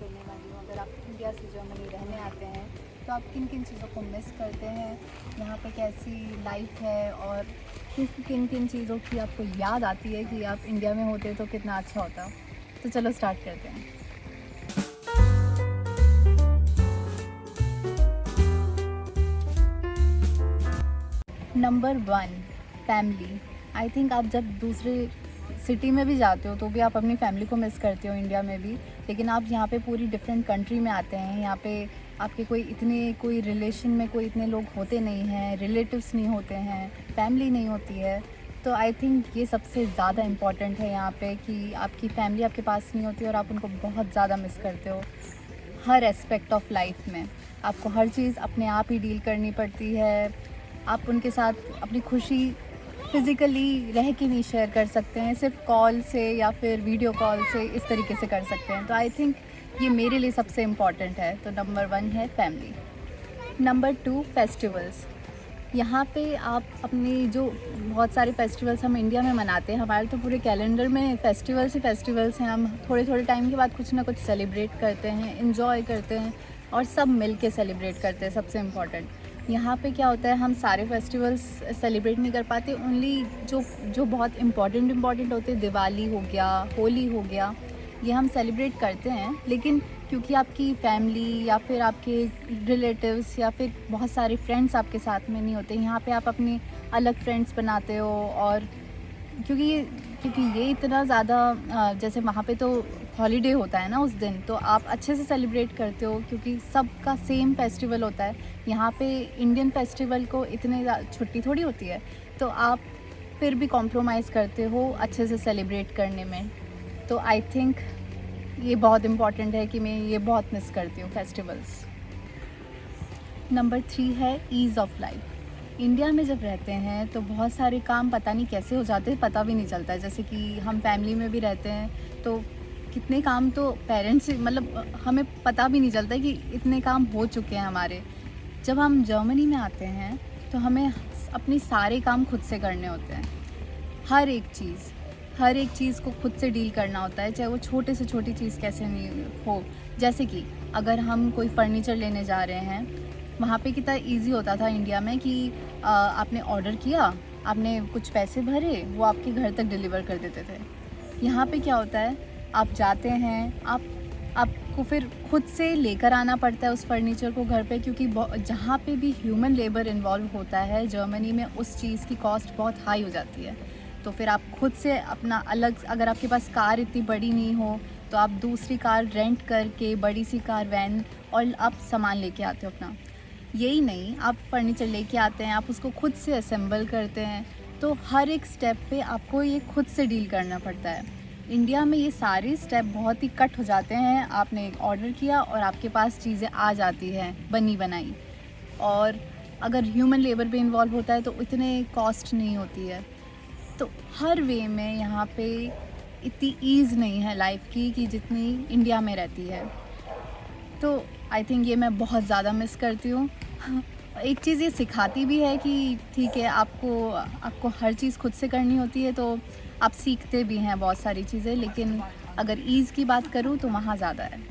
बोलने वाली हूँ। अगर आप इंडिया से जर्मनी रहने आते हैं तो आप किन किन चीज़ों को मिस करते हैं, यहाँ पे कैसी लाइफ है और किन किन चीज़ों की आपको याद आती है कि आप इंडिया में होते तो कितना अच्छा होता। तो चलो स्टार्ट करते हैं। Number 1, family. आई थिंक आप जब दूसरे सिटी में भी जाते हो तो भी आप अपनी फैमिली को मिस करते हो, इंडिया में भी। लेकिन आप यहाँ पे पूरी डिफरेंट कंट्री में आते हैं, यहाँ पे आपके कोई रिलेशन में कोई इतने लोग होते नहीं हैं, रिलेटिव्स नहीं होते हैं, फैमिली नहीं होती है। तो आई थिंक ये सबसे ज़्यादा इम्पॉर्टेंट है यहाँ पे कि आपकी फैमिली आपके पास नहीं होती और आप उनको बहुत ज़्यादा मिस करते हो। हर एस्पेक्ट ऑफ लाइफ में आपको हर चीज़ अपने आप ही डील करनी पड़ती है। आप उनके साथ अपनी खुशी फिज़िकली रह के नहीं शेयर कर सकते हैं, सिर्फ कॉल से या फिर वीडियो कॉल से इस तरीके से कर सकते हैं। तो आई थिंक ये मेरे लिए सबसे इम्पॉर्टेंट है। तो नंबर 1 है फैमिली। Number 2, festivals. यहाँ पे आप अपनी जो बहुत सारे फेस्टिवल्स हम इंडिया में मनाते हैं, हमारे तो पूरे कैलेंडर में फेस्टिवल्स ही फेस्टिवल्स हैं। हम थोड़े थोड़े टाइम के बाद कुछ ना कुछ सेलिब्रेट करते हैं, इन्जॉय करते हैं और सब मिल के सेलिब्रेट करते हैं। सबसे इम्पॉर्टेंट यहाँ पे क्या होता है, हम सारे फेस्टिवल्स सेलिब्रेट नहीं कर पाते। ओनली जो बहुत इम्पॉर्टेंट होते हैं, दिवाली हो गया, होली हो गया, ये हम सेलिब्रेट करते हैं। लेकिन क्योंकि आपकी फैमिली या फिर आपके रिलेटिव्स या फिर बहुत सारे फ्रेंड्स आपके साथ में नहीं होते, यहाँ पे आप अपनी अलग फ्रेंड्स बनाते हो। और क्योंकि ये इतना ज़्यादा जैसे वहाँ पे तो हॉलीडे होता है ना उस दिन, तो आप अच्छे से सेलिब्रेट करते हो क्योंकि सबका सेम फेस्टिवल होता है। यहाँ पे इंडियन फेस्टिवल को इतने छुट्टी थोड़ी होती है, तो आप फिर भी कॉम्प्रोमाइज़ करते हो अच्छे से सेलिब्रेट करने में। तो आई थिंक ये बहुत इम्पॉर्टेंट है कि मैं ये बहुत मिस करती हूँ फेस्टिवल्स। नंबर 3 है ईज़ ऑफ लाइफ। इंडिया में जब रहते हैं तो बहुत सारे काम पता नहीं कैसे हो जाते हैं, पता भी नहीं चलता है। जैसे कि हम फैमिली में भी रहते हैं तो कितने काम तो पेरेंट्स मतलब हमें पता भी नहीं चलता है कि इतने काम हो चुके हैं हमारे। जब हम जर्मनी में आते हैं तो हमें अपने सारे काम खुद से करने होते हैं। हर एक चीज़ को खुद से डील करना होता है, चाहे वो छोटे से छोटी चीज़ कैसे नहीं हो। जैसे कि अगर हम कोई फ़र्नीचर लेने जा रहे हैं, वहाँ पे कितना इजी होता था इंडिया में कि आपने ऑर्डर किया, आपने कुछ पैसे भरे, वो आपके घर तक डिलीवर कर देते थे। यहाँ पे क्या होता है, आप जाते हैं, आपको फिर खुद से लेकर आना पड़ता है उस फर्नीचर को घर पे, क्योंकि जहाँ पे भी ह्यूमन लेबर इन्वॉल्व होता है जर्मनी में, उस चीज़ की कॉस्ट बहुत हाई हो जाती है। तो फिर आप खुद से अपना अलग, अगर आपके पास कार इतनी बड़ी नहीं हो तो आप दूसरी कार रेंट करके, बड़ी सी कार वैन, और आप सामान लेके आते हो अपना। यही नहीं, आप फर्नीचर लेके आते हैं, आप उसको खुद से असेंबल करते हैं। तो हर एक स्टेप पे आपको ये खुद से डील करना पड़ता है। इंडिया में ये सारे स्टेप बहुत ही कट हो जाते हैं। आपने एक ऑर्डर किया और आपके पास चीज़ें आ जाती हैं बनी बनाई। और अगर ह्यूमन लेबर भी इन्वॉल्व होता है तो इतने कॉस्ट नहीं होती है। तो हर वे में यहाँ पे इतनी ईज़ नहीं है लाइफ की कि जितनी इंडिया में रहती है। तो आई थिंक ये मैं बहुत ज़्यादा मिस करती हूँ। एक चीज़ ये सिखाती भी है कि ठीक है, आपको हर चीज़ खुद से करनी होती है, तो आप सीखते भी हैं बहुत सारी चीज़ें। लेकिन अगर ईज़ की बात करूँ तो वहाँ ज़्यादा है।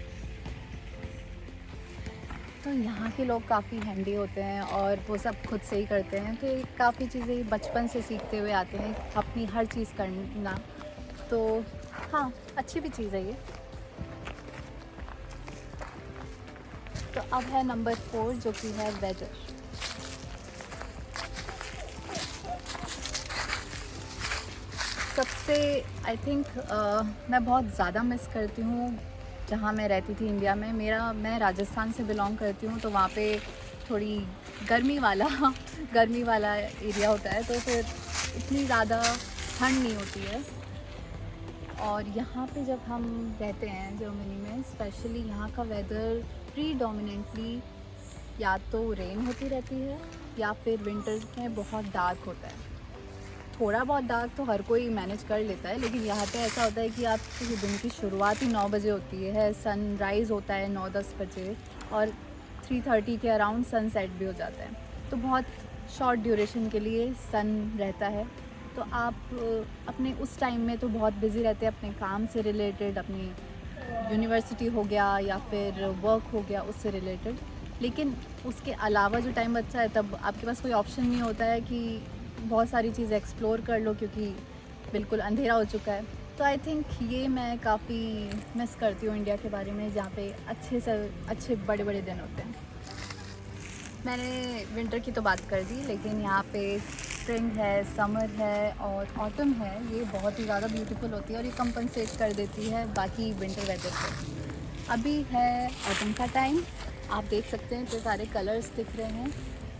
तो यहाँ के लोग काफ़ी हैंडी होते हैं और वो सब खुद से ही करते हैं। तो काफ़ी चीज़ें बचपन से सीखते हुए आते हैं, अपनी हर चीज़ करना। तो हाँ, अच्छी भी चीज़ है ये। तो अब है नंबर 4, जो कि है वेदर। सबसे आई थिंक मैं बहुत ज़्यादा मिस करती हूँ जहाँ मैं रहती थी इंडिया में। मैं राजस्थान से बिलोंग करती हूँ, तो वहाँ पे थोड़ी गर्मी वाला एरिया होता है, तो फिर इतनी ज़्यादा ठंड नहीं होती है। और यहाँ पे जब हम रहते हैं जर्मनी में, स्पेशली यहाँ का वेदर प्रीडोमिनेंटली या तो रेन होती रहती है या फिर विंटर्स में बहुत डार्क होता है। थोड़ा बहुत डार्क तो हर कोई मैनेज कर लेता है, लेकिन यहाँ पे ऐसा होता है कि आपके दिन की शुरुआत ही 9 बजे होती है, सनराइज़ होता है 9-10 बजे, और 3:30 के अराउंड सनसेट भी हो जाता है। तो बहुत शॉर्ट ड्यूरेशन के लिए सन रहता है। तो आप अपने उस टाइम में तो बहुत बिज़ी रहते हैं अपने काम से रिलेटेड, अपनी यूनिवर्सिटी हो गया या फिर वर्क हो गया उससे रिलेटेड। लेकिन उसके अलावा जो टाइम बचता है तब आपके पास कोई ऑप्शन नहीं होता है कि बहुत सारी चीज़ें एक्सप्लोर कर लो, क्योंकि बिल्कुल अंधेरा हो चुका है। तो आई थिंक ये मैं काफ़ी मिस करती हूँ इंडिया के बारे में, जहाँ पे अच्छे से अच्छे बड़े बड़े दिन होते हैं। मैंने विंटर की तो बात कर दी, लेकिन यहाँ पे स्प्रिंग है, समर है और ऑटम है। ये बहुत ही ज़्यादा ब्यूटीफुल होती है और ये कंपनसेट कर देती है बाकी विंटर वेदर से। अभी है ऑटम का टाइम, आप देख सकते हैं इतने सारे कलर्स दिख रहे हैं।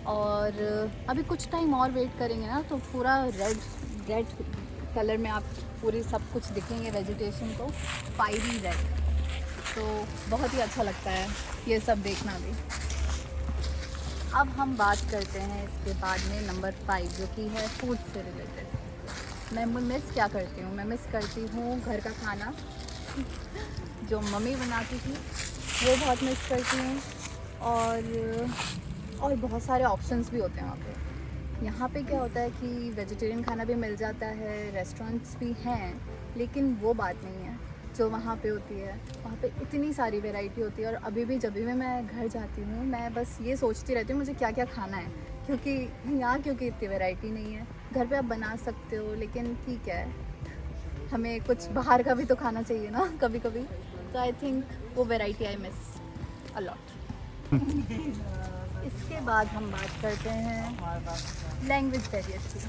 और अभी कुछ टाइम और वेट करेंगे ना तो पूरा रेड कलर में आप पूरी सब कुछ दिखेंगे, वेजिटेशन को फायरी रेड। तो बहुत ही अच्छा लगता है ये सब देखना भी। अब हम बात करते हैं इसके बाद में नंबर 5, जो कि है फूड से रिलेटेड। मैं मिस क्या करती हूँ? मैं मिस करती हूँ घर का खाना जो मम्मी बनाती थी, वो बहुत मिस करती हूँ। और बहुत सारे ऑप्शंस भी होते हैं वहाँ पे। यहाँ पे क्या होता है कि वेजिटेरियन खाना भी मिल जाता है, रेस्टोरेंट्स भी हैं, लेकिन वो बात नहीं है जो वहाँ पे होती है। वहाँ पे इतनी सारी वैरायटी होती है और अभी भी जब भी मैं घर जाती हूँ मैं बस ये सोचती रहती हूँ मुझे क्या क्या खाना है, क्योंकि इतनी वैरायटी नहीं है। घर पे आप बना सकते हो, लेकिन ठीक है, हमें कुछ बाहर का भी तो खाना चाहिए ना कभी कभी। तो आई थिंक वो variety I miss a lot. इसके बाद हम बात करते हैं लैंग्वेज बैरियर की।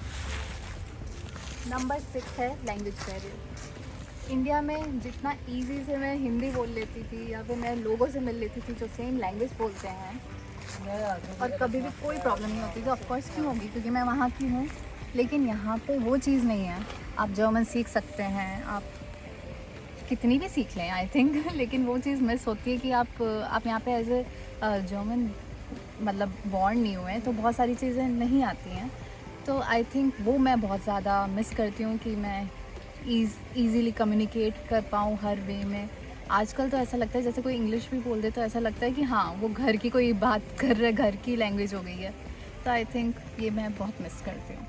नंबर 6 है लैंग्वेज बैरियर। इंडिया में जितना इजी से मैं हिंदी बोल लेती थी या फिर मैं लोगों से मिल लेती थी जो सेम लैंग्वेज बोलते हैं, और कभी भी कोई प्रॉब्लम नहीं होती। तो ऑफकोर्स क्यों होगी, क्योंकि मैं वहाँ की हूँ। लेकिन यहाँ पे वो चीज़ नहीं है। आप जर्मन सीख सकते हैं, आप कितनी भी सीख लें आई थिंक लेकिन वो चीज़ मिस होती है कि आप यहाँ पे एज ए जर्मन मतलब बॉर्न नहीं हुए, तो बहुत सारी चीज़ें नहीं आती हैं। तो आई थिंक वो मैं बहुत ज़्यादा मिस करती हूँ कि मैं ईज़िली कम्युनिकेट कर पाऊँ हर वे में। आजकल तो ऐसा लगता है जैसे कोई इंग्लिश भी बोल दे तो ऐसा लगता है कि हाँ वो घर की कोई बात कर रहा है, घर की लैंग्वेज हो गई है। तो आई थिंक ये मैं बहुत मिस करती हूँ।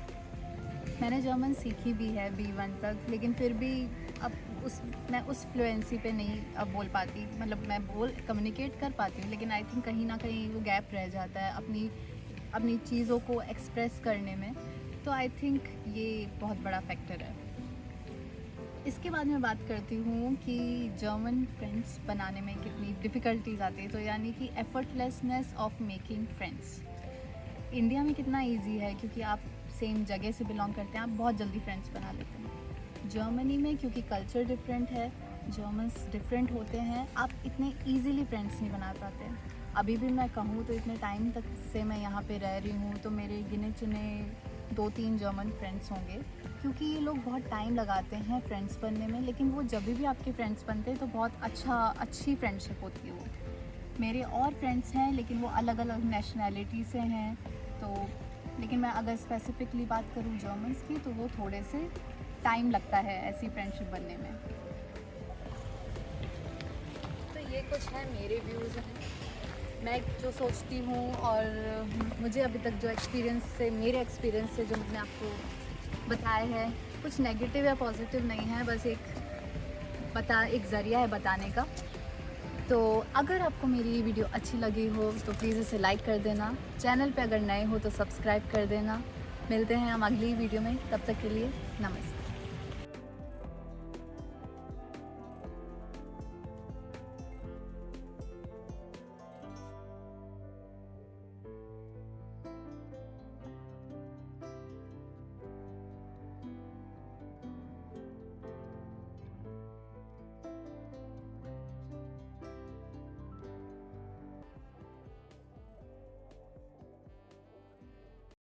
मैंने जर्मन सीखी भी है B1 तक, लेकिन फिर भी अब मैं उस फ्लुएंसी पे नहीं अब बोल पाती। मतलब मैं कम्युनिकेट कर पाती हूँ, लेकिन आई थिंक कहीं ना कहीं वो गैप रह जाता है अपनी चीज़ों को एक्सप्रेस करने में। तो आई थिंक ये बहुत बड़ा फैक्टर है। इसके बाद मैं बात करती हूँ कि जर्मन फ्रेंड्स बनाने में कितनी डिफ़िकल्टीज आती है। तो यानी कि effortlessness of making friends. India में कितना इजी है, क्योंकि आप सेम जगह से बिलोंग करते हैं, आप बहुत जल्दी फ्रेंड्स बना लेते हैं। जर्मनी में क्योंकि कल्चर डिफरेंट है, जर्मन्स डिफरेंट होते हैं, आप इतने इजीली फ्रेंड्स नहीं बना पाते। अभी भी मैं कहूँ तो इतने टाइम तक से मैं यहाँ पे रह रही हूँ तो मेरे गिने चुने 2-3 जर्मन फ्रेंड्स होंगे, क्योंकि ये लोग बहुत टाइम लगाते हैं फ्रेंड्स बनने में। लेकिन वो जब भी आपके फ्रेंड्स बनते हैं तो बहुत अच्छी फ्रेंडशिप होती है वो। मेरे और फ्रेंड्स हैं लेकिन वो अलग अलग नेशनैलिटी से हैं। तो लेकिन मैं अगर स्पेसिफिकली बात करूँ जर्मन्स की, तो वो थोड़े से टाइम लगता है ऐसी फ्रेंडशिप बनने में। तो ये कुछ है मेरे व्यूज़ हैं, मैं जो सोचती हूँ, और मुझे अभी तक जो मेरे एक्सपीरियंस से जो मैंने आपको बताया है, कुछ नेगेटिव या पॉजिटिव नहीं है, बस एक ज़रिया है बताने का। तो अगर आपको मेरी वीडियो अच्छी लगी हो तो प्लीज़ इसे लाइक कर देना। चैनल पे अगर नए हो तो सब्सक्राइब कर देना। मिलते हैं हम अगली वीडियो में, तब तक के लिए नमस्ते।